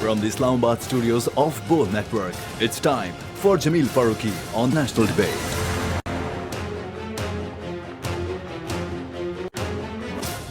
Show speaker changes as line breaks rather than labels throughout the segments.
From the Islamabad studios of Bold Network, it's time for Jameel Farooqi on National Debate.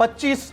25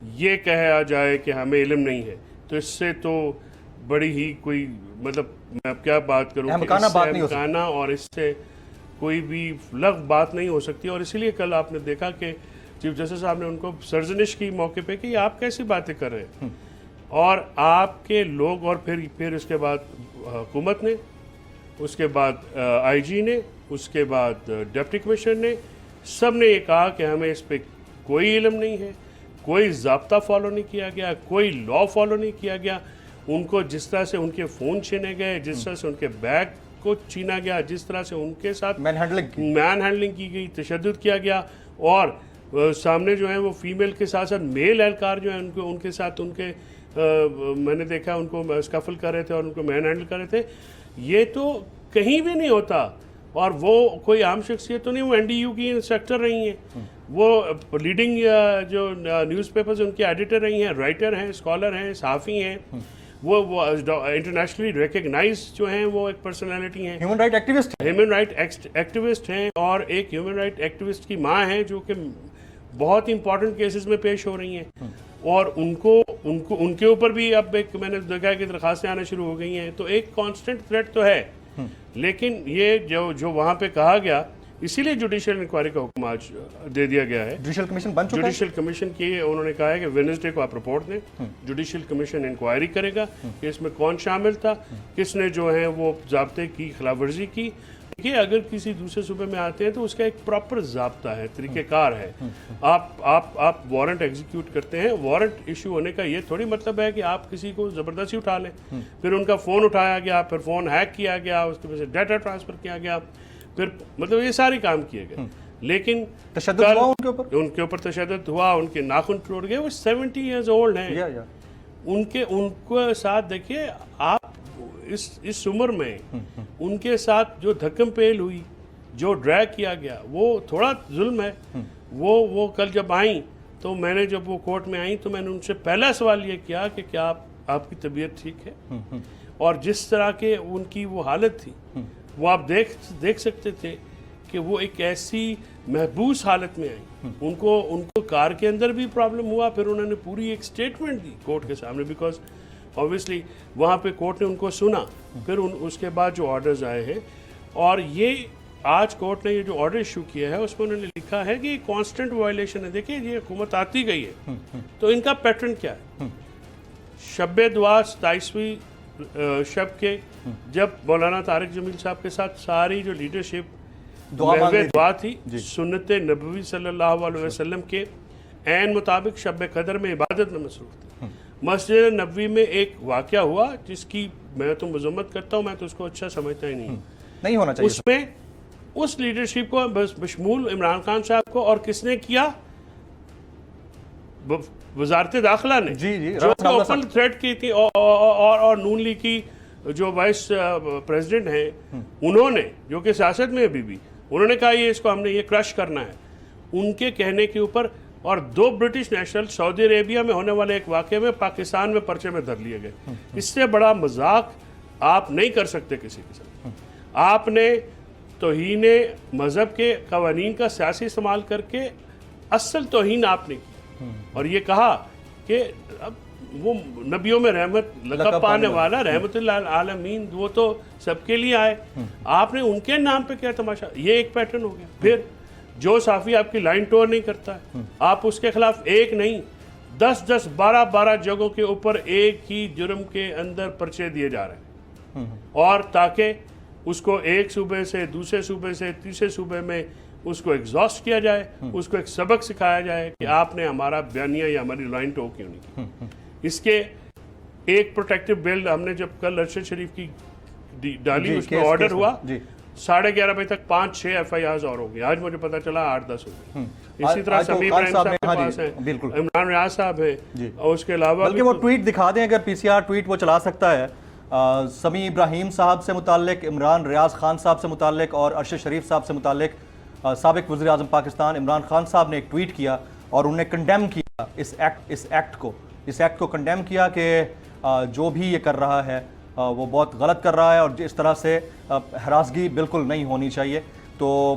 یہ کہا جائے کہ ہمیں علم نہیں ہے تو اس سے تو بڑی ہی کوئی مطلب میں اب کیا بات کروں
احمقانہ بات نہیں ہو سکتی،
احمقانہ اور اس سے کوئی بھی لغو بات نہیں ہو سکتی. اور اسی لیے کل آپ نے دیکھا کہ چیف جسٹس صاحب نے ان کو سرزنش کی موقع پہ کہ آپ کیسی باتیں کر رہے ہیں اور آپ کے لوگ اور پھر اس کے بعد حکومت نے، اس کے بعد آئی جی نے، اس کے بعد ڈپٹی کمشنر نے، سب نے یہ کہا کہ ہمیں اس پہ کوئی علم نہیں ہے، کوئی ضابطہ فالو نہیں کیا گیا، کوئی لا فالو نہیں کیا گیا. ان کو جس طرح سے ان کے فون چھینے گئے، جس طرح سے ان کے بیگ کو چھینا گیا، جس طرح سے ان کے ساتھ مین ہینڈلنگ کی گئی، تشدد کیا گیا، اور سامنے جو ہیں وہ فیمیل کے ساتھ ساتھ میل اہلکار جو ہیں ان کے ساتھ ان کے میں نے دیکھا ان کو اسکفل کر رہے تھے اور ان کو مین ہینڈل کر رہے تھے. یہ تو کہیں بھی نہیں ہوتا. اور وہ کوئی عام شخصیت تو نہیں، وہ این ڈی یو کی انسٹرکٹر رہی ہیں، وہ لیڈنگ جو نیوز پیپرز ان کی ایڈیٹر رہی ہیں، رائٹر ہیں، اسکالر ہیں، صحافی ہیں، وہ انٹرنیشنلی ریکگنائز جو ہیں وہ ایک پرسنالٹی ہیں،
ہیومن رائٹ
ایکٹیوسٹ ہیں، اور ایک ہیومن رائٹ ایکٹیوسٹ کی ماں ہیں جو کہ بہت امپورٹنٹ کیسز میں پیش ہو رہی ہیں. اور ان کے اوپر بھی اب ایک میں نے دیکھا کہ درخواستیں آنا شروع ہو گئی ہیں. تو ایک کانسٹنٹ تھریٹ تو ہے، لیکن یہ جو وہاں پہ کہا گیا، اسی لیے جوڈیشل انکوائری کا حکم آج دے دیا گیا ہے.
جوڈیشل کمیشن بن چکا ہے.
جوڈیشل کمیشن کی انہوں نے کہا ہے کہ وینسڈے کو آپ رپورٹ دیں. جوڈیشل کمیشن انکوائری کرے گا کہ اس میں کون شامل تھا، کس نے جو ہے وہ ضابطے کی خلاف ورزی کی. دیکھیے اگر کسی دوسرے صوبے میں آتے ہیں تو اس کا ایک پراپر ضابطہ ہے، طریقہ کار ہے. آپ وارنٹ ایگزیکیوٹ کرتے ہیں، وارنٹ ایشو ہونے کا یہ تھوڑی مطلب ہے کہ آپ کسی کو زبردستی اٹھا لیں. پھر ان کا فون اٹھایا گیا، پھر فون ہیک کیا گیا، اس کی وجہ سے ڈیٹا ٹرانسفر کیا گیا، پھر مطلب یہ سارے کام کیے گئے. لیکن
تشدد ہوا
ان کے اوپر تشدد ہوا، ان کے ناخن ٹوٹ گئے. وہ 70 ایئرز اولڈ ہیں. ان کے ساتھ دیکھیے آپ اس عمر میں ان کے ساتھ جو دھکم پیل ہوئی، جو ڈریگ کیا گیا، وہ تھوڑا ظلم ہے. وہ کل جب آئیں تو میں نے جب وہ کورٹ میں آئیں تو میں نے ان سے پہلا سوال یہ کیا کہ کیا آپ کی طبیعت ٹھیک ہے؟ اور جس طرح کے ان کی وہ حالت تھی وہ آپ دیکھ سکتے تھے کہ وہ ایک ایسی محبوس حالت میں آئیں. ان کو کار کے اندر بھی پرابلم ہوا. پھر انہوں نے پوری ایک سٹیٹمنٹ دی کورٹ کے سامنے، بیکاز obviously وہاں پہ کورٹ نے ان کو سنا. پھر اس کے بعد جو آرڈرز آئے ہیں، اور یہ آج کورٹ نے یہ جو آرڈر ایشو کیا ہے اس میں انہوں نے لکھا ہے کہ یہ کانسٹنٹ وائلیشن ہے. دیکھیں یہ حکومت آتی گئی ہے تو ان کا پیٹرن کیا ہے. شب دعا 27ویں شب کے جب مولانا طارق جمیل صاحب کے ساتھ ساری جو لیڈرشپ دعا تھی، سنت نبوی صلی اللہ علیہ وسلم کے عین مطابق شب قدر میں عبادت میں مصروف تھے. مسجد نبوی میں ایک واقعہ ہوا جس کی میں تو مذمت کرتا ہوں، میں تو اس کو اچھا سمجھتا ہی نہیں
ہونا چاہیے.
اس میں اس لیڈرشپ کو بشمول عمران خان صاحب کو، اور کس نے کیا؟ وزارت داخلہ نے، جو اوپن تھریٹ کی تھی، اور نون لیگ کی جو وائس پریزیڈنٹ ہیں انہوں نے، جو کہ سیاست میں ابھی بھی انہوں نے کہا یہ اس کو ہم نے یہ کرش کرنا ہے. ان کے کہنے کے اوپر اور 2 برٹش نیشنل سعودی عربیہ میں ہونے والے ایک واقعے میں پاکستان میں پرچے میں دھر لیے گئے. اس سے بڑا مذاق آپ نہیں کر سکتے کسی کے ساتھ. آپ نے توہین مذہب کے قوانین کا سیاسی استعمال کر کے اصل توہین آپ نے کی، اور یہ کہا کہ اب وہ نبیوں میں رحمت لقب پانے والا رحمت اللہ عالمین وہ تو سب کے لیے آئے. آپ نے ان کے نام پہ کیا تماشا. یہ ایک پیٹرن ہو گیا. پھر جو صحافی آپ کی لائن ٹور نہیں کرتا ہے، آپ اس کے خلاف ایک نہیں 10 12 جگہوں کے اوپر ایک ہی جرم کے اندر پرچے دیے جا رہے ہیں، اور تاکہ اس کو ایک صوبے سے دوسرے صوبے سے تیسرے صوبے میں اس کو ایگزاسٹ کیا جائے، اس کو ایک سبق سکھایا جائے کہ آپ نے ہمارا بیانیہ یا ہماری لائن ٹور کیوں نہیں کی. اس کے ایک پروٹیکٹیو بل ہم نے جب کل ارشد شریف کی ڈالی، اس میں آرڈر ہوا 11:30 بجے تک 5-6 FIRs اور ہو گئی. آج مجھے پتا چلا 8-10 ہو گئی. اسی طرح سمیع ابراہیم صاحب کے پاس ہیں، عمران ریاض صاحب ہیں، اور اس کے علاوہ
بلکہ وہ ٹویٹ دکھا دیں اگر PCR ٹویٹ وہ چلا سکتا ہے. سمیع ابراہیم صاحب سے متعلق، عمران ریاض خان صاحب سے متعلق اور ارشد شریف صاحب سے متعلق سابق وزیر اعظم پاکستان عمران خان صاحب نے ایک ٹویٹ کیا اور انہوں نے کنڈیم کیا اس ایکٹ کو کنڈیم کیا کہ جو بھی یہ کر رہا ہے وہ بہت غلط کر رہا ہے، اور اس طرح سے ہراسگی بالکل نہیں ہونی چاہیے. تو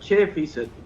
6%।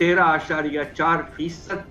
13.4%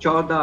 14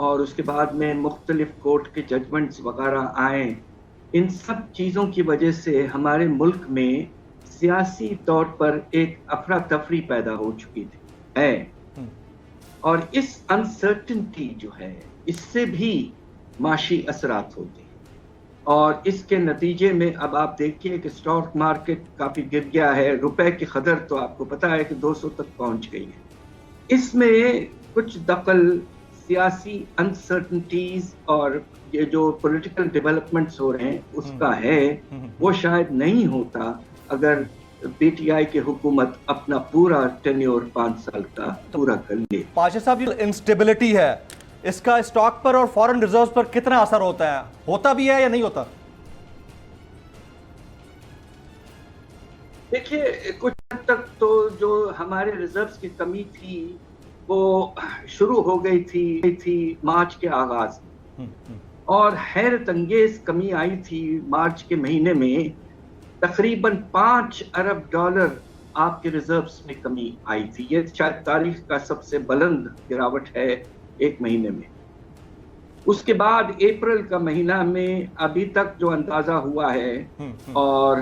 اور اس کے بعد میں مختلف کورٹ کے ججمنٹس وغیرہ آئیں، ان سب چیزوں کی وجہ سے ہمارے ملک میں سیاسی طور پر ایک افراتفری پیدا ہو چکی ہے، اور اس انسرٹنٹی جو ہے اس سے بھی معاشی اثرات ہوتے ہیں، اور اس کے نتیجے میں اب آپ دیکھیے کہ اسٹاک مارکیٹ کافی گر گیا ہے، روپے کی قدر تو آپ کو پتا ہے کہ 200 تک پہنچ گئی ہے۔ اس میں کچھ دخل سیاسی انسرٹنٹیز اور یہ جو پولیٹیکل ڈیولپمنٹس ہو رہے ہیں اس کا ہے، وہ شاید نہیں ہوتا اگر پی ٹی آئی کی حکومت اپنا پورا ٹینیور 5 سال کا پورا کر لے۔
پاشا صاحب، یہ انسٹیبلٹی ہے، اس کا اسٹاک پر اور فارن ریزروز پر کتنا اثر ہوتا ہے؟ ہوتا بھی ہے یا نہیں ہوتا؟
دیکھیے کچھ حد تک تو جو ہمارے ریزروز کی کمی تھی وہ شروع ہو گئی تھی مارچ کے آغاز میں، اور حیرت انگیز کمی آئی تھی مارچ کے مہینے میں، تقریباً $5 ارب آپ کے ریزروز میں کمی آئی تھی۔ یہ شاید تاریخ کا سب سے بلند گراوٹ ہے ایک مہینے میں۔ اس کے بعد اپریل کا مہینہ میں ابھی تک جو اندازہ ہوا ہے، اور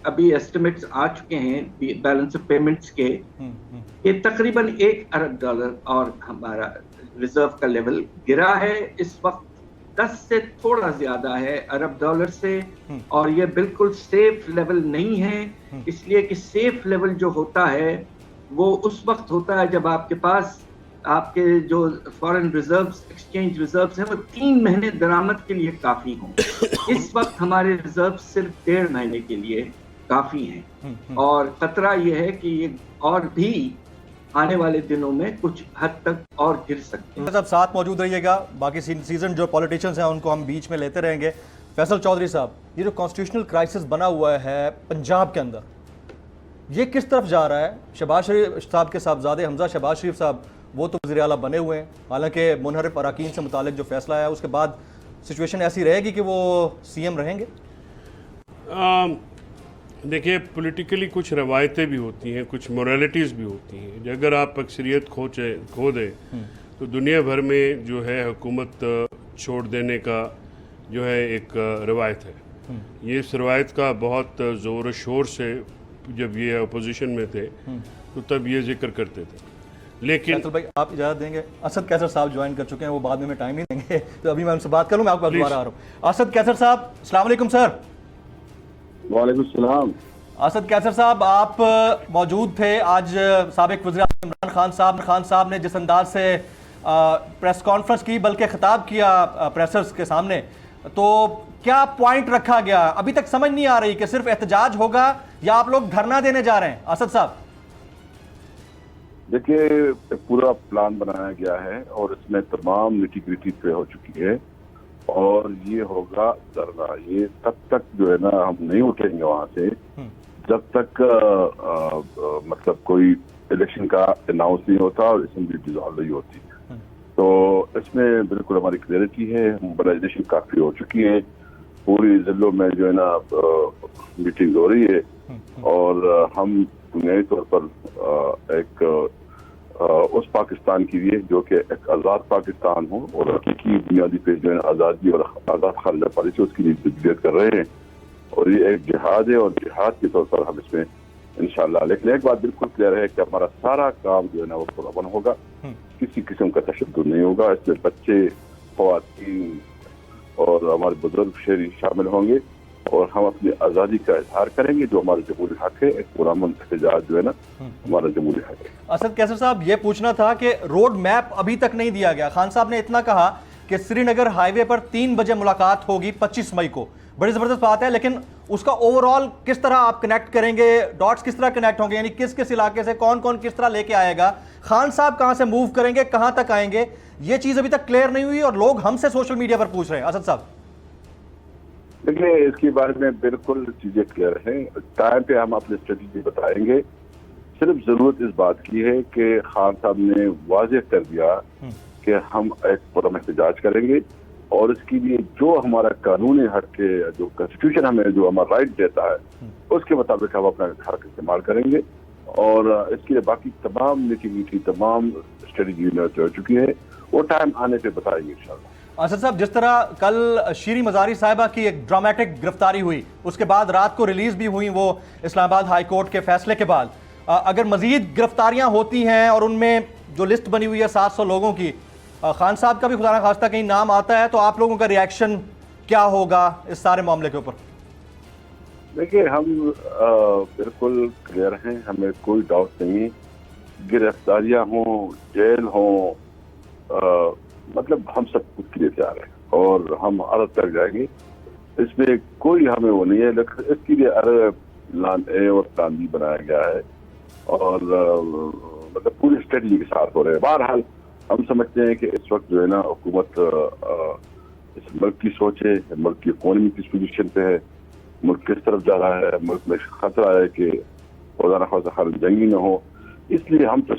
ابھی ایسٹیمیٹس آ چکے ہیں بیلنس آف پیمنٹس کے، یہ تقریباً $1 ارب اور ہمارا ریزرو کا لیول گرا ہے اس وقت 10 سے تھوڑا زیادہ ہے ارب ڈالر سے، اور یہ بالکل سیف لیول نہیں ہے، اس لیے کہ سیف لیول جو ہوتا ہے وہ اس وقت ہوتا ہے جب آپ کے پاس آپ کے جو فارن ریزروز، ایکسچینج ریزروز ہیں، وہ 3 مہینے درآمد کے لیے کافی ہوں۔ اس وقت ہمارے ریزروز صرف 1.5 مہینے کے لیے کافی ہیں، اور خطرہ یہ ہے کہ یہ اور بھی آنے والے دنوں میں کچھ حد تک اور گر سکتے ہیں۔
صاحب ساتھ موجود رہیے گا، باقی سیزن جو پولیٹیشنز ہیں ان کو ہم بیچ میں لیتے رہیں گے۔ فیصل چودھری صاحب، یہ جو کانسٹیٹیوشنل کرائسس بنا ہوا ہے پنجاب کے اندر، یہ کس طرف جا رہا ہے؟ شہباز شریف صاحب کے صاحبزادے حمزہ شہباز شریف صاحب وہ تو وزیر اعلیٰ بنے ہوئے ہیں، حالانکہ منحرف اراکین سے متعلق جو فیصلہ ہے اس کے بعد سچویشن ایسی رہے گی کہ وہ سی ایم رہیں گے؟
دیکھیے پولیٹیکلی کچھ روایتیں بھی ہوتی ہیں، کچھ موریلٹیز بھی ہوتی ہیں۔ اگر آپ اکثریت کھو دیں تو دنیا بھر میں جو ہے حکومت چھوڑ دینے کا جو ہے ایک روایت ہے۔ یہ اس روایت کا بہت زور و شور سے جب یہ اپوزیشن میں تھے تو تب یہ ذکر کرتے تھے، لیکن
فیصل بھائی آپ اجازت دیں گے؟ اسد کیسر صاحب جوائن کر چکے ہیں، وہ بعد میں ٹائم نہیں دیں گے تو ابھی میں ان سے بات کروں، میں آپ کو دوبارہ آ رہا ہوں۔ اسد کیسر صاحب السلام علیکم سر۔
وعلیکم السلام۔
اسد کیسر صاحب، آپ موجود تھے آج سابق وزیر اعظم عمران خان صاحب نے جس انداز سے پریس کانفرنس کی، بلکہ خطاب کیا پریسرز کے سامنے، تو کیا پوائنٹ رکھا گیا؟ ابھی تک سمجھ نہیں آ رہی کہ صرف احتجاج ہوگا یا آپ لوگ دھرنا دینے جا رہے ہیں؟ اسد صاحب
دیکھیے پورا پلان بنایا گیا ہے اور اس میں تمام نٹی گریٹی طے ہو چکی ہے، اور یہ ہوگا دھرنا۔ یہ تب تک جو ہے نا ہم نہیں اٹھیں گے وہاں سے جب تک مطلب کوئی الیکشن کا اناؤنس نہیں ہوتا اور اسمبلی ڈیزالو نہیں ہوتی۔ تو اس میں بالکل ہماری کلیئرٹی ہے، موبلائزیشن کافی ہو چکی ہے، پوری ضلعوں میں جو ہے نا میٹنگ ہو رہی ہے، اور ہم بنیادی طور پر ایک اس پاکستان کے لیے جو کہ ایک آزاد پاکستان ہو اور حقیقی بنیادی پہ جو ہے آزادی اور آزاد خارجہ پالیسی اس کے لیے جدوجہد کر رہے ہیں، اور یہ ایک جہاد ہے، اور جہاد کے طور پر ہم اس میں انشاءاللہ، لیکن ایک بات بالکل کلیئر ہے کہ ہمارا سارا کام جو ہے نا وہ پرامن ہوگا، کسی قسم کا تشدد نہیں ہوگا، اس میں بچے، خواتین اور ہمارے بزرگ شہری شامل ہوں گے، اور ہم اپنی آزادی کا اظہار کریں گے جو ہمارا جمہوری حق ہے۔ ایک پرامن احتجاج جو ہے نا ہمارا جمہوری حق ہے۔
اسد کیسر صاحب، یہ پوچھنا تھا کہ روڈ میپ ابھی تک نہیں دیا گیا۔ خان صاحب نے اتنا کہا کہ سری نگر ہائی وے پر 3 بجے ملاقات ہوگی 25 مئی کو، بڑی زبردست بات ہے، لیکن اس کا اوور آل کس طرح آپ کنیکٹ کریں گے؟ ڈاٹس کس طرح کنیکٹ ہوں گے؟ یعنی کس کس علاقے سے کون کون کس طرح لے کے آئے گا؟ خان صاحب کہاں سے موو کریں گے، کہاں تک آئیں گے؟ یہ چیز ابھی تک کلیئر نہیں ہوئی اور لوگ ہم سے سوشل میڈیا پر پوچھ رہے ہیں۔ اسد صاحب
دیکھیے اس کے بارے میں بالکل چیزیں کلیئر ہیں، ٹائم پہ ہم اپنی اسٹریٹجی بتائیں گے۔ صرف ضرورت اس بات کی ہے کہ خان صاحب نے واضح کر دیا کہ ہم ایک پرامن احتجاج کریں گے، اور اس کے لیے جو ہمارا قانونی حق کے جو کنسٹیٹیوشن ہمیں جو ہمارا رائٹ دیتا ہے اس کے مطابق ہم اپنا حق استعمال کریں گے، اور اس کے لیے باقی تمام نٹی گریٹی تمام اسٹریٹجی ہو چکی ہے۔ وہ ٹائم آنے پہ بتائیں گے انشاءاللہ۔
اسد صاحب، جس طرح کل شیریں مزاری صاحبہ کی ایک ڈرامیٹک گرفتاری ہوئی، اس کے بعد رات کو ریلیز بھی ہوئی وہ اسلام آباد ہائی کورٹ کے فیصلے کے بعد، اگر مزید گرفتاریاں ہوتی ہیں اور ان میں جو لسٹ بنی ہوئی ہے 700 لوگوں کی، خان صاحب کا بھی خدا نخواستہ کہیں نام آتا ہے، تو آپ لوگوں کا ری ایکشن کیا ہوگا اس سارے معاملے کے اوپر؟
دیکھیے، ہم بالکل کلیئر ہیں، ہمیں کوئی ڈاؤٹ نہیں، گرفتاریاں ہوں، جیل ہوں، مطلب ہم سب کچھ کے لیے تیار ہیں اور ہم عرض تک جائیں گے، اس میں کوئی ہمیں وہ نہیں ہے، لیکن اس کے لیے پلان اے اور پلان بی بنایا گیا ہے اور مطلب پوری اسٹریٹجی کے ساتھ ہو رہے ہیں۔ بہرحال ہم سمجھتے ہیں کہ اس وقت جو ہے نا حکومت اس ملک کی سوچ ہے، ملک کی اکانومی کس پوزیشن پہ ہے، ملک کس طرف جا رہا ہے، ملک میں خطرہ ہے کہ خدا نخواستہ خارج جنگی نہ ہو، اس لیے ہم تو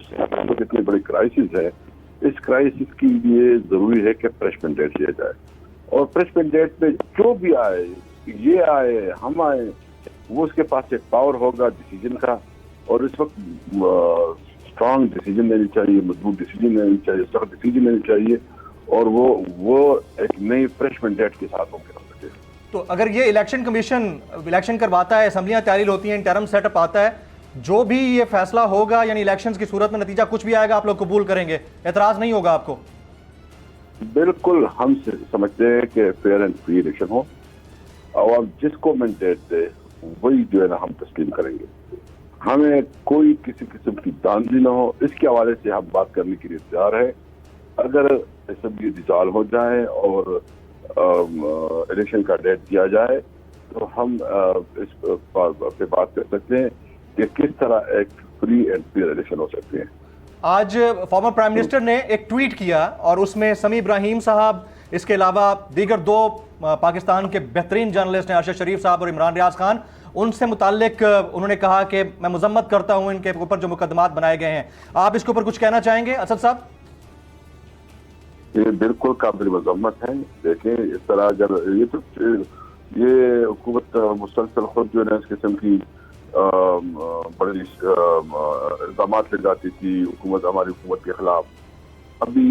اتنے بڑے کرائسس ہے، اس کرائسس کے لیے ضروری ہے کہ فریش مینڈیٹ لیا جائے، اور فریش مینڈیٹ میں جو بھی آئے، یہ آئے، ہم آئے، وہ اس کے پاس ایک پاور ہوگا ڈیسیجن کا، اور اس وقت اسٹرانگ ڈیسیجن لینی چاہیے، مضبوط ڈیسیجن لینی چاہیے، سخت ڈیسیجن لینی چاہیے، اور وہ ایک نئی فریش مینڈیٹ کے ساتھ ممکن ہو سکے۔
تو اگر یہ الیکشن کمیشن الیکشن کرواتا ہے، اسمبلیاں تحلیل ہوتی ہیں، انٹرم سیٹ اپ آتا ہے، جو بھی یہ فیصلہ ہوگا یعنی الیکشنز کی صورت میں نتیجہ کچھ بھی آئے گا آپ لوگ قبول کریں گے، اعتراض نہیں ہوگا آپ کو؟
بالکل، ہم سمجھتے ہیں کہ فیئر اینڈ فری الیکشن ہو، عوام جس کو مینڈیٹ دے وہی جو ہے نا ہم تسلیم کریں گے، ہمیں کوئی کسی قسم کی داندلی نہ ہو، اس کے حوالے سے ہم بات کرنے کے لیے تیار ہے۔ اگر اسمبلی ڈسالو ہو جائے اور الیکشن کا ڈیٹ دیا جائے تو ہم اس پہ بات کر سکتے ہیں کہ کس طرح ایک فری اینڈ فیئر الیکشن ہو سکتے ہیں۔
آج فارمر پرائم منسٹر نے ایک ٹویٹ کیا اور اس میں سمیع ابراہیم صاحب، اس کے علاوہ دیگر دو پاکستان کے بہترین جرنلسٹ ہیں، ارشد شریف صاحب اور عمران ریاض خان، ان سے متعلق انہوں نے کہا کہ میں مذمت کرتا ہوں ان کے اوپر جو مقدمات بنائے گئے ہیں۔ آپ اس کے اوپر کچھ کہنا چاہیں گے اسد صاحب؟
یہ بالکل قابل مذمت ہے۔ دیکھیں، اس طرح اگر یہ حکومت مسلسل خود جو ہے اس قسم کی بڑی الزامات لے جاتی تھی ہماری حکومت کے خلاف، ابھی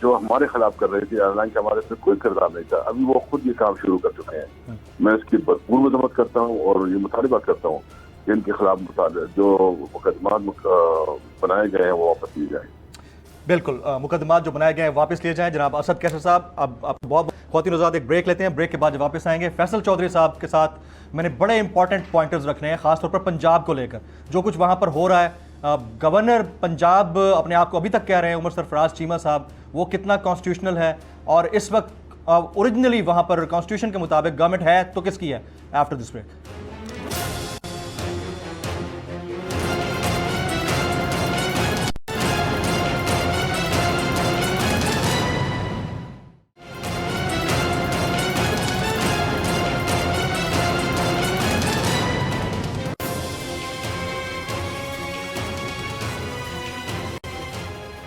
جو ہمارے خلاف کر رہے تھے، حالانکہ ہمارے سے کوئی کردار نہیں تھا، ابھی وہ خود یہ کام شروع کر چکے ہیں۔ میں اس کی بھرپور مذمت کرتا ہوں اور یہ مطالبہ کرتا ہوں کہ ان کے خلاف جو مقدمات بنائے گئے ہیں وہ واپس لیے جائیں۔
بالکل، مقدمات جو بنائے گئے ہیں واپس لیے جائیں۔ جناب اسد کیسر صاحب، اب بہت خواتین حضرات ایک بریک لیتے ہیں، بریک کے بعد جب واپس آئیں گے فیصل چودھری صاحب کے ساتھ میں نے بڑے امپورٹنٹ پوائنٹرز رکھنے ہیں، خاص طور پر پنجاب کو لے کر جو کچھ وہاں پر ہو رہا ہے۔ گورنر پنجاب اپنے آپ کو ابھی تک کہہ رہے ہیں عمر سرفراز چیمہ صاحب، وہ کتنا کانسٹیٹیوشنل ہے، اور اس وقت اوریجنلی وہاں پر کانسٹیٹیوشن کے مطابق گورنمنٹ ہے تو کس کی ہے؟ After this break.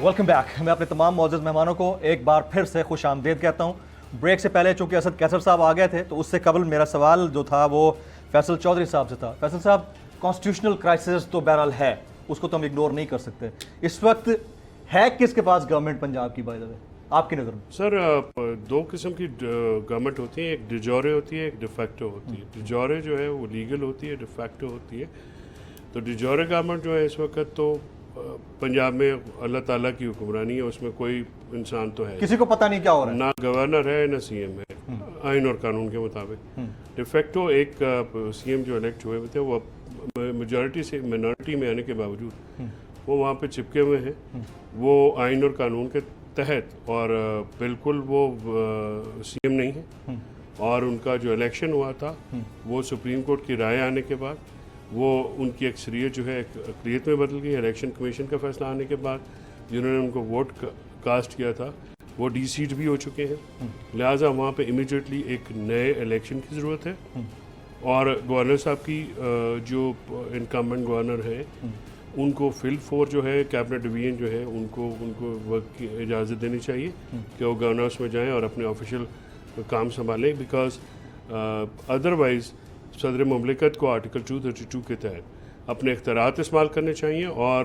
Welcome back. میں اپنے تمام معزز مہمانوں کو ایک بار پھر سے خوش آمدید کہتا ہوں۔ بریک سے پہلے چونکہ اسد کیسر صاحب آ گئے تھے تو اس سے قبل میرا سوال جو تھا وہ فیصل چودھری صاحب سے تھا۔ فیصل صاحب، کانسٹیٹیوشنل کرائسس تو بہرحال ہے، اس کو تو ہم اگنور نہیں کر سکتے، اس وقت ہے کس کے پاس گورنمنٹ پنجاب کی؟ بائی دا وے آپ کی نظر میں؟
سر، دو قسم کی گورنمنٹ ہوتی ہیں، ایک ڈیجورے ہوتی ہے، ایک ڈیفیکٹو ہوتی ہے۔ ڈیجورے جو ہے وہ لیگل ہوتی ہے، ڈیفیکٹو ہوتی ہے۔ تو ڈیجورے گورنمنٹ جو ہے اس وقت تو پنجاب میں اللہ تعالیٰ کی حکمرانی ہے، اس میں کوئی انسان تو ہے،
کسی کو پتہ نہیں کیا ہو رہا ہے،
نہ گورنر ہے نہ سی ایم ہے آئین اور قانون کے مطابق۔ ڈیفیکٹو ایک سی ایم جو الیکٹ ہوئے ہوتے ہیں وہ میجورٹی سے مائنورٹی میں آنے کے باوجود وہ وہاں پہ چپکے ہوئے ہیں، وہ آئین اور قانون کے تحت، اور بالکل وہ سی ایم نہیں ہے، اور ان کا جو الیکشن ہوا تھا وہ سپریم کورٹ کی رائے آنے کے بعد وہ ان کی اکثریت جو ہے اقلیت میں بدل گئی۔ الیکشن کمیشن کا فیصلہ آنے کے بعد جنہوں نے ان کو ووٹ کاسٹ کیا تھا وہ ڈی سیٹ بھی ہو چکے ہیں، لہٰذا وہاں پہ امیڈیٹلی ایک نئے الیکشن کی ضرورت ہے، اور گورنر صاحب کی جو انکمبنٹ گورنر ہیں ان کو فل فور جو ہے کیبنٹ ڈویژن جو ہے ان کو وقت کی اجازت دینی چاہیے کہ وہ گورنرس میں جائیں اور اپنے آفیشیل کام سنبھالیں، بیکاز ادروائز صدر مملکت کو آرٹیکل 232 کے تحت اپنے اختیارات استعمال کرنے چاہیے، اور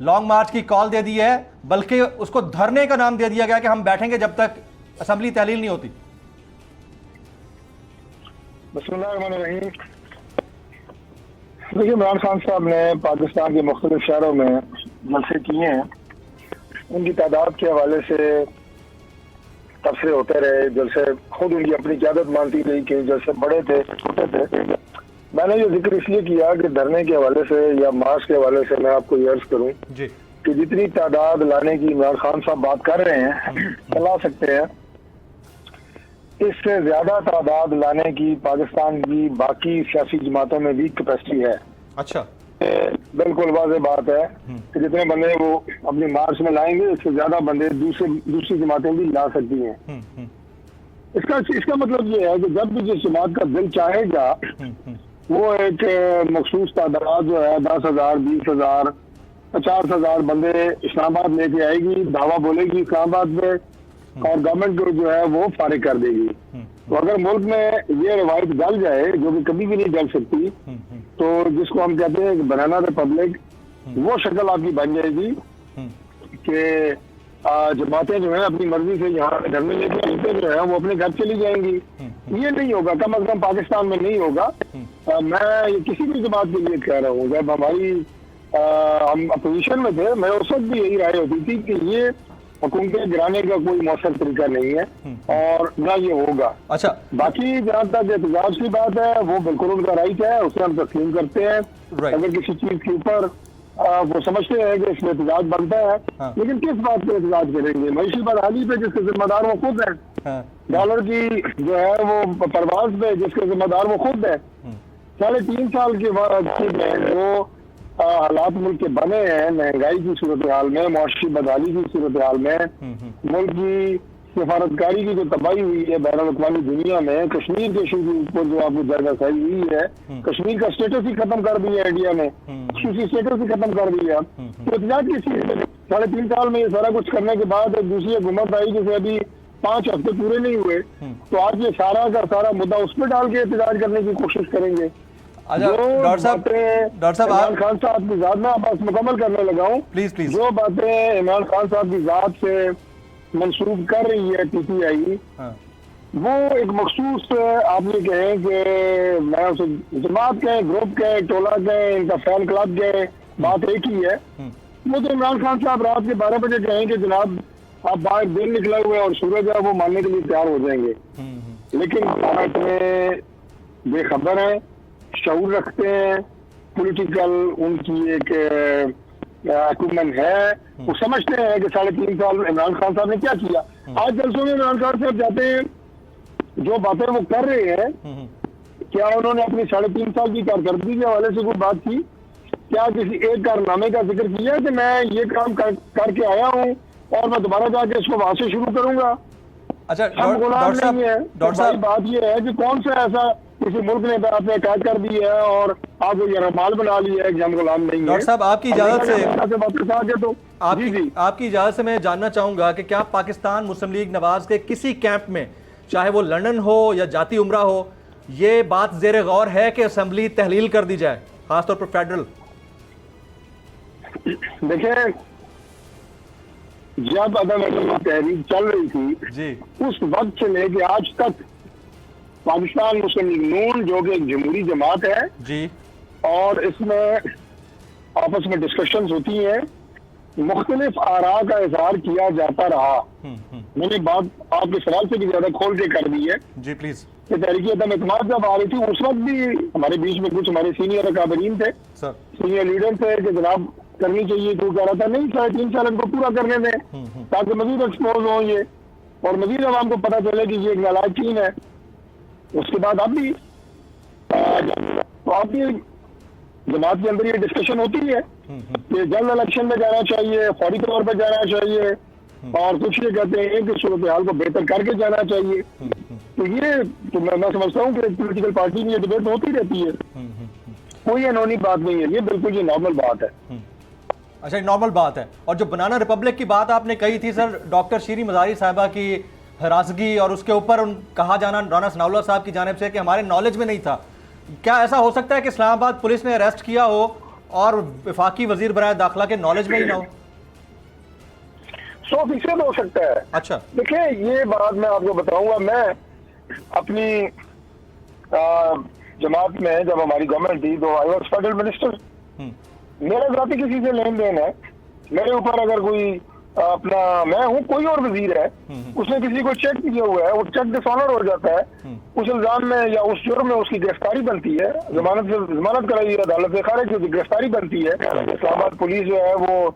لانگ مارچ کی کال دے دی ہے، بلکہ اس کو دھرنے کا نام دے دیا گیا کہ ہم بیٹھیں گے جب تک اسمبلی تحلیل نہیں ہوتی؟
بسم اللہ الرحمن الرحیم۔ دیکھیے، عمران خان صاحب نے پاکستان کے مختلف شہروں میں جلسے کیے ہیں، ان کی تعداد کے حوالے سے تبصرے ہوتے رہے، جلسے خود ان کی اپنی قیادت مانتی رہی کہ جلسے بڑے تھے چھوٹے تھے۔ میں نے یہ ذکر اس لیے کیا کہ دھرنے کے حوالے سے یا مارچ کے حوالے سے میں آپ کو یہ عرض کروں کہ جتنی تعداد لانے کی عمران خان صاحب بات کر رہے ہیں لا سکتے ہیں، اس سے زیادہ تعداد لانے کی پاکستان کی باقی سیاسی جماعتوں میں بھی کیپیسٹی ہے۔
اچھا،
بالکل واضح بات ہے کہ جتنے بندے وہ اپنی مارچ میں لائیں گے اس سے زیادہ بندے دوسری جماعتیں بھی لا سکتی ہیں۔ اس کا مطلب یہ ہے کہ جب بھی جس جماعت کا دل چاہے گا وہ ایک مخصوص تعداد جو ہے 10,000 20,000 50,000 بندے اسلام آباد لے کے آئے گی، دعویٰ بولے گی اسلام آباد میں، اور گورنمنٹ کو جو ہے وہ فارغ کر دے گی۔ تو اگر ملک میں یہ روایت گل جائے جو کہ کبھی بھی نہیں گل سکتی، تو جس کو ہم کہتے ہیں بنانا ریپبلک، وہ شکل آپ کی بن جائے گی کہ جماعتیں جو ہیں اپنی مرضی سے یہاں دھرنے لے کے آتے جو ہیں وہ اپنے گھر چلی جائیں گی۔ یہ نہیں ہوگا، کم از کم پاکستان میں نہیں ہوگا۔ میں کسی بھی جماعت کے لیے کہہ رہا ہوں، جب ہم اپوزیشن میں تھے میں اس وقت بھی یہی رائے ہوتی تھی کہ یہ حکومتیں گرانے کا کوئی مؤثر طریقہ نہیں ہے اور نہ یہ ہوگا۔
اچھا،
باقی جہاں تک احتجاج کی بات ہے وہ بالکل ان کا رائٹ ہے، اسے ہم تسلیم کرتے ہیں۔ اگر کسی چیز کے اوپر وہ سمجھتے ہیں کہ اس میں احتجاج بنتا ہے، لیکن کس بات پہ احتجاج کریں گے؟ معیشی بدحالی پہ جس کے ذمہ دار وہ خود ہے، ڈالر کی جو ہے وہ پرواز پہ جس کے ذمہ دار وہ خود ہے۔ 3.5 سال کے بعد جو حالات ملک کے بنے ہیں، مہنگائی کی صورتحال میں، معاشی بدحالی کی صورتحال میں، ملک کی سفارتکاری کی جو تباہی ہوئی ہے بین الاقوامی دنیا میں، کشمیر کے ایشو کے اوپر جو آپ کو جائزہ سازی ہوئی ہے، کشمیر کا اسٹیٹس ہی ختم کر دیا ہے انڈیا نے، خصوصی اسٹیٹس ہی ختم کر دیا۔ تو احتجاج کی چیز ہے؟ 3.5 سال میں یہ سارا کچھ کرنے کے بعد ایک دوسری حکومت آئی جسے ابھی 5 ہفتے پورے نہیں ہوئے، تو آج یہ سارا کا سارا مدعا اس پہ ڈال کے احتجاج کرنے کی کوشش کریں گے۔
ڈاکٹر صاحب
عمران خان صاحب کی ذات میں بس مکمل کرنے لگا ہوں،
پلیز
جو باتیں عمران خان صاحب کی ذات سے منسوخ کر رہی ہے پی ٹی آئی، وہ ایک مخصوص آپ یہ کہیں کہ میں اسے جماعت کہیں، گروپ کہیں، ٹولہ کہیں، ان کا فین کلب کہیں، بات ایک ہی ہے۔ وہ تو عمران خان صاحب رات کے 12 بجے کہیں کہ جناب آپ باہر دن نکلا ہوئے اور سورج ہے وہ ماننے کے لیے تیار ہو جائیں گے، لیکن اتنے بے خبر ہیں، شعور رکھتے ہیں، پولیٹیکل ان کی ایک اکوپمنٹ ہے، وہ سمجھتے ہیں کہ 3.5 سال عمران خان صاحب نے کیا کیا۔ آج جلسوں میں عمران خان صاحب جاتے ہیں، جو باتیں وہ کر رہے ہیں، کیا انہوں نے اپنی 3.5 سال کی کارکردگی کے حوالے سے کوئی بات کی؟ کیا کسی ایک کارنامے کا ذکر کیا کہ میں یہ کام کر کے آیا ہوں اور میں دوبارہ جا کے اس کو وہاں سے شروع کروں گا؟
اچھا
ہم غلام نہیں ہے۔
ڈاکٹر صاحب،
بات یہ ہے کہ کون سا ایسا کسی ملک نے آپ نے قید کر دی ہے اور آپ کو یہ رمال بنا لی ہے کہ ہم غلام نہیں ہیں؟
ڈاکٹر صاحب آپ کی اجازت سے
واپس آ گئے تو
آپ کی اجازت سے میں جاننا چاہوں گا کہ کیا پاکستان مسلم لیگ نواز کے کسی کیمپ میں، چاہے وہ لندن ہو یا جاتی عمرہ ہو، یہ بات زیر غور ہے کہ اسمبلی تحلیل کر دی جائے، خاص طور پر فیڈرل؟
دیکھیں، جب عدم اعتماد تحریک چل رہی تھی اس وقت سے لے کے آج تک پاکستان مسلم لیگ نون جو کہ ایک جمہوری جماعت ہے اور اس میں آپس میں ڈسکشنز ہوتی ہیں، مختلف آراء کا اظہار کیا جاتا رہا۔ میں نے بات آپ کے سوال سے بھی زیادہ کھول کے کر دی ہے
جی پلیز،
کہ تحریک عدم اعتماد جب آ رہی تھی اس وقت بھی ہمارے بیچ میں کچھ ہمارے سینئر اکابرین تھے، سینئر لیڈر تھے کہ جناب کرنی چاہیے، تو کہہ رہا تھا نہیں 3.5 سال ان کو پورا کرنے دیں تاکہ مزید ایکسپوز ہوں یہ اور مزید عوام کو پتہ چلے کہ یہ ایک نالائق ٹیم ہے۔ اس کے بعد اب بھی جماعت کے اندر یہ ڈسکشن ہوتی ہے کہ جلد الیکشن میں جانا چاہیے، فوری طور پر جانا چاہیے، اور کچھ یہ کہتے ہیں کہ صورتحال کو بہتر کر کے جانا چاہیے۔ تو یہ تو میں سمجھتا ہوں کہ پولیٹیکل پارٹی میں یہ ڈبیٹ ہوتی رہتی ہے، کوئی انہونی بات نہیں ہے، یہ بالکل یہ نارمل بات ہے۔
اچھا، نارمل بات ہے۔ اور جو بنانا ریپبلک کی بات آپ نے کہی تھی سر، ڈاکٹر شیریں مزاری صاحبہ کی ہراسگی اور اس کے اوپر کہا جانا رانا ثناء اللہ صاحب کی جانب سے کہ ہمارے نالج میں نہیں تھا، کیا ایسا ہو سکتا ہے کہ اسلام آباد پولیس نے اریسٹ کیا ہو اور وفاقی وزیر برائے داخلہ کے نالج میں ہی نہ ہو؟
100% ہو سکتا ہے.
اچھا
دیکھیں یہ بات میں آپ کو بتاؤں گا. میں اپنی جماعت میں جب ہماری گورنمنٹ تھی تو آئی واز فیڈرل منسٹر. میرا ذاتی کسی سے لین دین ہے. میرے اوپر اگر کوئی اپنا میں ہوں کوئی اور وزیر ہے, اس نے کسی کو چیک کیا ہوا ہے, وہ چیک ڈس آنر ہو جاتا ہے, اس الزام میں یا اس جرم میں اس کی گرفتاری بنتی ہے, ضمانت کرائی ہے عدالت سے خارج کی گرفتاری بنتی ہے. اسلام آباد پولیس جو ہے وہ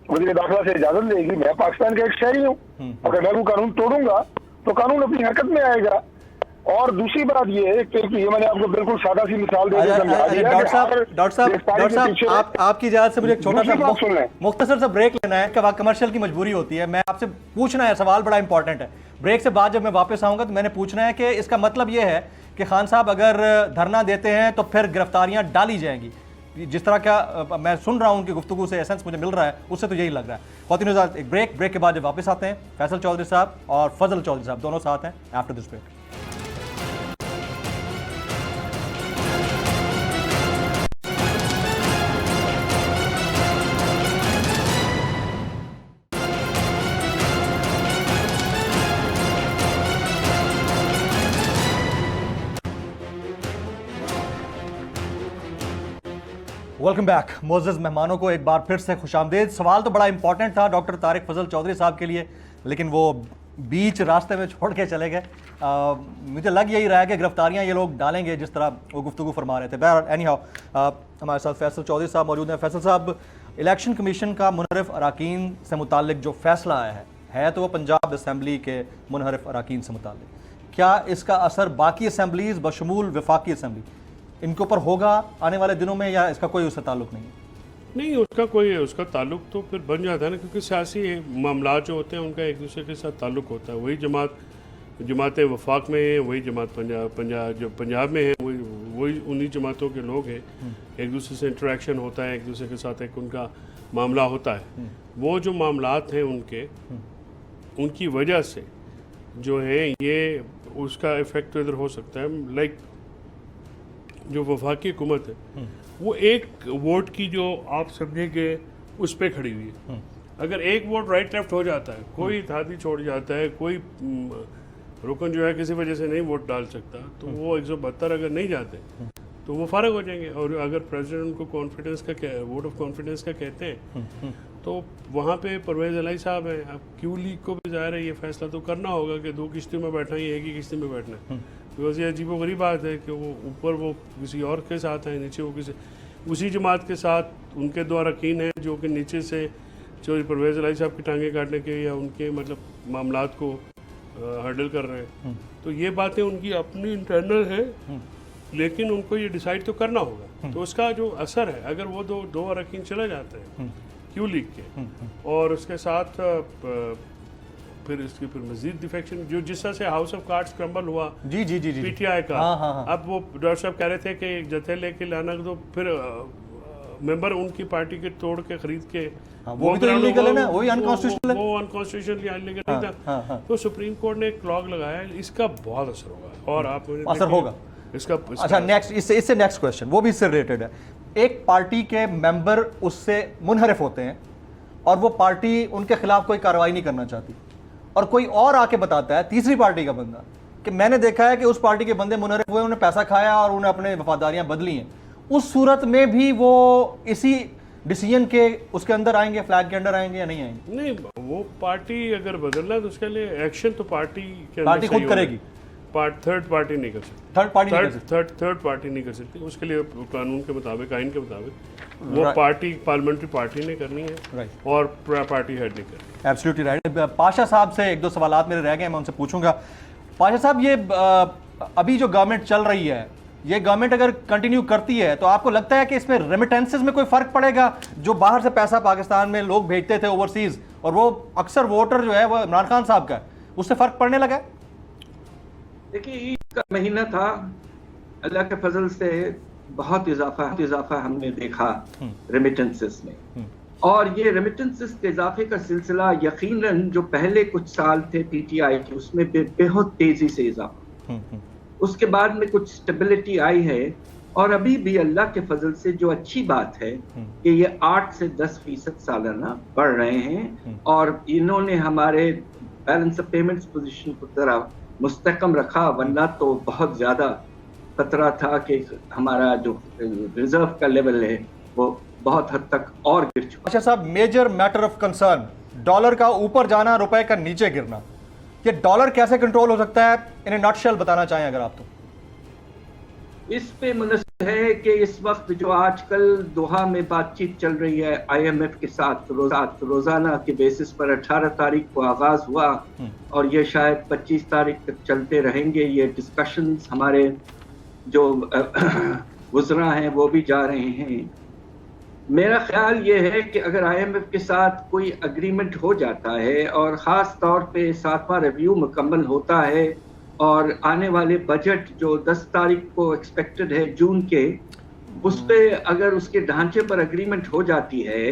وزیر داخلہ سے اجازت دے گی. میں پاکستان کا ایک شہری ہوں, اگر میں وہ قانون توڑوں گا تو قانون اپنی حرکت میں آئے گا. اور دوسری بات یہ ہے کہ یہ میں نے آپ کو بالکل سادہ سی مثال دے دی.
ڈاکٹر صاحب آپ کی اجازت سے مجھے ایک چھوٹا سا مختصر سا بریک لینا ہے, کہ کمرشل کی مجبوری ہوتی ہے. میں آپ سے پوچھنا ہے, سوال بڑا امپورٹنٹ ہے. بریک سے بعد جب میں واپس آؤں گا تو میں نے پوچھنا ہے کہ اس کا مطلب یہ ہے کہ خان صاحب اگر دھرنا دیتے ہیں تو پھر گرفتاریاں ڈالی جائیں گی, جس طرح کا میں سن رہا ہوں ان کی گفتگو سے ایسنس مجھے مل رہا ہے, اس سے تو یہی لگ رہا ہے. خواتین حضرات ایک بریک کے بعد جب واپس آتے ہیں, فیصل چودھری صاحب اور فضل چودھری صاحب دونوں ساتھ ہیں after this break. Welcome back. معزز مہمانوں کو ایک بار پھر سے خوش آمدید. سوال تو بڑا امپورٹنٹ تھا ڈاکٹر طارق فضل چودھری صاحب کے لیے, لیکن وہ بیچ راستے میں چھوڑ کے چلے گئے. مجھے لگ یہی رہا ہے کہ گرفتاریاں یہ لوگ ڈالیں گے جس طرح وہ گفتگو فرما رہے تھے. بہرحال اینی ہاؤ ہمارے ساتھ فیصل چودھری صاحب موجود ہیں. فیصل صاحب, الیکشن کمیشن کا منحرف اراکین سے متعلق جو فیصلہ آیا ہے تو وہ پنجاب اسمبلی کے منحرف اراکین سے متعلق. کیا اس کا اثر باقی اسمبلیز بشمول وفاقی اسمبلی ان کے اوپر ہوگا آنے والے دنوں میں, یا اس کا کوئی اس سے تعلق نہیں ہے؟
نہیں, اس کا تعلق تو پھر بن جاتا ہے نا, کیونکہ سیاسی معاملات جو ہوتے ہیں ان کا ایک دوسرے کے ساتھ تعلق ہوتا ہے. وہی جماعتیں وفاق میں ہیں, وہی جماعت جو پنجاب میں ہیں, وہی انہی جماعتوں کے لوگ ہیں. ایک دوسرے سے انٹریکشن ہوتا ہے, ایک دوسرے کے ساتھ ایک ان کا معاملہ ہوتا ہے. وہ جو معاملات ہیں ان کی وجہ سے جو ہے یہ اس کا ایفیکٹ ادھر ہو سکتا ہے. لائک جو وفاقی حکومت ہے وہ ایک ووٹ کی جو آپ سمجھیں کہ اس پہ کھڑی ہوئی ہے. اگر ایک ووٹ رائٹ لیفٹ ہو جاتا ہے, کوئی اتحادی چھوڑ جاتا ہے, کوئی رکن جو ہے کسی وجہ سے نہیں ووٹ ڈال سکتا, تو وہ 172 اگر نہیں جاتے تو وہ فارغ ہو جائیں گے. اور اگر پریزیڈنٹ کو کانفیڈنس کا ووٹ آف کانفیڈنس کا کہتے ہیں تو وہاں پہ پرویز الہی صاحب ہیں. اب کیو لیگ کو بھی ظاہر ہے یہ فیصلہ تو کرنا ہوگا کہ 2 کشتیوں میں بیٹھنا ہے, ایک ہی کشتی میں بیٹھنا ہے. بیکاز یہ عجیب و غریب بات ہے کہ وہ اوپر وہ کسی اور کے ساتھ ہیں, نیچے وہ کسی اسی جماعت کے ساتھ ان کے 2 اراکین ہیں جو کہ نیچے سے چوری پرویز الہی صاحب کی ٹانگیں کاٹنے کے یا ان کے مطلب معاملات کو ہرڈل کر رہے ہیں. تو یہ باتیں ان کی اپنی انٹرنل ہیں, لیکن ان کو یہ ڈیسائیڈ تو کرنا ہوگا. تو اس کا جو اثر ہے, اگر وہ دو اراکین چلے جاتے ہیں کیو لیگ کے, اور اس کے ساتھ پھر اس کی مزید ڈیفیکشن جو جس طرح سے ہاؤس آف کارڈز کرمبل ہوا پی ٹی آئی کا. اب وہ ڈاکٹر صاحب کہہ رہے تھے کہ ایک جتھے لے کے لانا, تو پھر ممبر ان کی پارٹی کے توڑ کے خرید کے وہ انکانسٹیٹیوشنلی انلیگل نہیں تھا. تو سپریم کورٹ نے ایک لاگ لگایا, اس کا بہت اثر ہوگا. اور آپ
اثر ہوگا اس کا. اچھا نیکسٹ, اس سے نیکسٹ کوشچن وہ بھی اس سے ریلیٹڈ ہے. ایک پارٹی کے ممبر اس سے منحرف ہوتے ہیں اور وہ پارٹی ان کے خلاف کوئی کارروائی نہیں کرنا چاہتی, اور کوئی اور آ کے بتاتا ہے, تیسری پارٹی کا بندہ, کہ میں نے دیکھا ہے کہ اس پارٹی کے بندے منحرف ہوئے, انہوں نے پیسہ کھایا اور انہوں نے اپنے وفاداریاں بدلی ہیں. اس صورت میں بھی وہ اسی ڈیسیجن کے اس کے اندر آئیں گے, فلیگ کے اندر آئیں گے یا نہیں آئیں گے؟
نہیں, وہ پارٹی اگر بدلنا ہے تو اس کے لیے ایکشن تو پارٹی
خود کرے گی.
تھرڈ پارٹی نہیں کر سکتی. تھرڈ پارٹی نہیں کر سکتی. اس کے لیے قانون کے مطابق, آئین کے مطابق وہ پارٹی پارلیمنٹری پارٹی نے کرنی ہے اور پارٹی ہیڈ نہیں کرنی.
Absolutely right. پاشا صاحب سے 1-2 سوالات میرے رہ گئے, میں ان سے پوچھوں گا. پاشا صاحب, یہ ابھی جو گورنمنٹ چل رہی ہے, یہ گورنمنٹ اگر کنٹینیو کرتی ہے تو آپ کو لگتا ہے کہ اس میں ریمیٹنسز میں کوئی فرق پڑے گا؟ جو باہر سے پیسہ پاکستان میں لوگ بھیجتے تھے اوورسیز, اور وہ اکثر ووٹر جو ہے وہ عمران خان صاحب کا ہے, اس سے فرق پڑنے لگا ہے؟
دیکھیے, عید کا مہینہ تھا, اللہ کے فضل سے بہت اضافہ ہم نے دیکھا ریمیٹنسز میں. اور یہ ریمیٹنسز کے اضافے کا سلسلہ یقیناً جو پہلے کچھ سال تھے پی ٹی آئی کے, اس میں بہت تیزی سے اضافہ. اس کے بعد میں کچھ سٹیبلٹی آئی ہے, اور ابھی بھی اللہ کے فضل سے جو اچھی بات ہے کہ یہ 8 سے 10% سالانہ بڑھ رہے ہیں، اور انہوں نے ہمارے بیلنس آف پیمنٹس پوزیشن کو ذرا مستحکم رکھا، ورنہ تو بہت زیادہ خطرہ تھا کہ ہمارا جو ریزرو کا لیول ہے وہ بہت حد تک اور گر چکا۔
اچھا صاحب، major matter of concern dollar کا اوپر جانا، روپے کا نیچے گرنا، یہ ڈالر کیسے کنٹرول ہو سکتا ہے؟ انہیں ناٹ شیل بتانا چاہیں اگر آپ تو۔
اس پہ منحصر ہے کہ اس وقت جو آج کل دوحہ میں بات چیت چل رہی ہے IMF کے ساتھ، روزانہ کے بیسس پر 18 تاریخ کو آغاز ہوا اور یہ شاید 25 تاریخ تک چلتے رہیں گے۔ یہ ڈسکشنز ہمارے جو وزراء ہیں وہ بھی جا رہے ہیں۔ میرا خیال یہ ہے کہ اگر IMF کے ساتھ کوئی اگریمنٹ ہو جاتا ہے اور خاص طور پہ 7واں ریویو مکمل ہوتا ہے اور آنے والے بجٹ جو 10 تاریخ کو ایکسپیکٹڈ ہے جون کے، اس پہ اگر اس کے ڈھانچے پر اگریمنٹ ہو جاتی ہے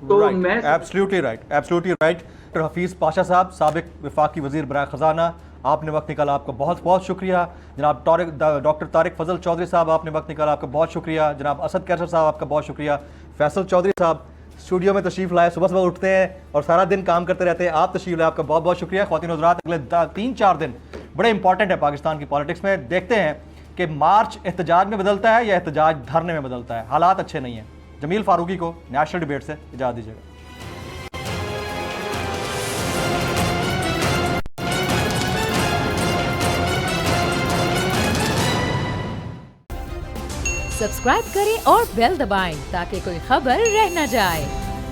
تو میں
ایبسلیوٹلی رائٹ۔ حفیظ پاشا صاحب، سابق وفاقی وزیر برائے خزانہ، آپ نے وقت نکالا، آپ کا بہت بہت شکریہ۔ جناب ڈاکٹر طارق فضل چودھری صاحب، آپ نے وقت نکالا، آپ کا بہت شکریہ۔ جناب اسد کیسر صاحب، آپ کا بہت شکریہ۔ فیصل چودھری صاحب اسٹوڈیو میں تشریف لائے، صبح اٹھتے ہیں اور سارا دن کام کرتے رہتے ہیں، آپ تشریف لائے، آپ کا بہت بہت شکریہ۔ خواتین حضرات، اگلے 3-4 دن بڑے امپورٹنٹ ہے پاکستان کی پالیٹکس میں۔ دیکھتے ہیں کہ مارچ احتجاج میں بدلتا ہے یا احتجاج دھرنے میں بدلتا ہے۔ حالات اچھے نہیں ہیں۔ جمیل فاروقی کو نیشنل ڈیبیٹ سے اجازت دیجیے گا۔
سبسکرائب کریں اور بیل دبائیں تاکہ کوئی خبر رہ نہ جائے۔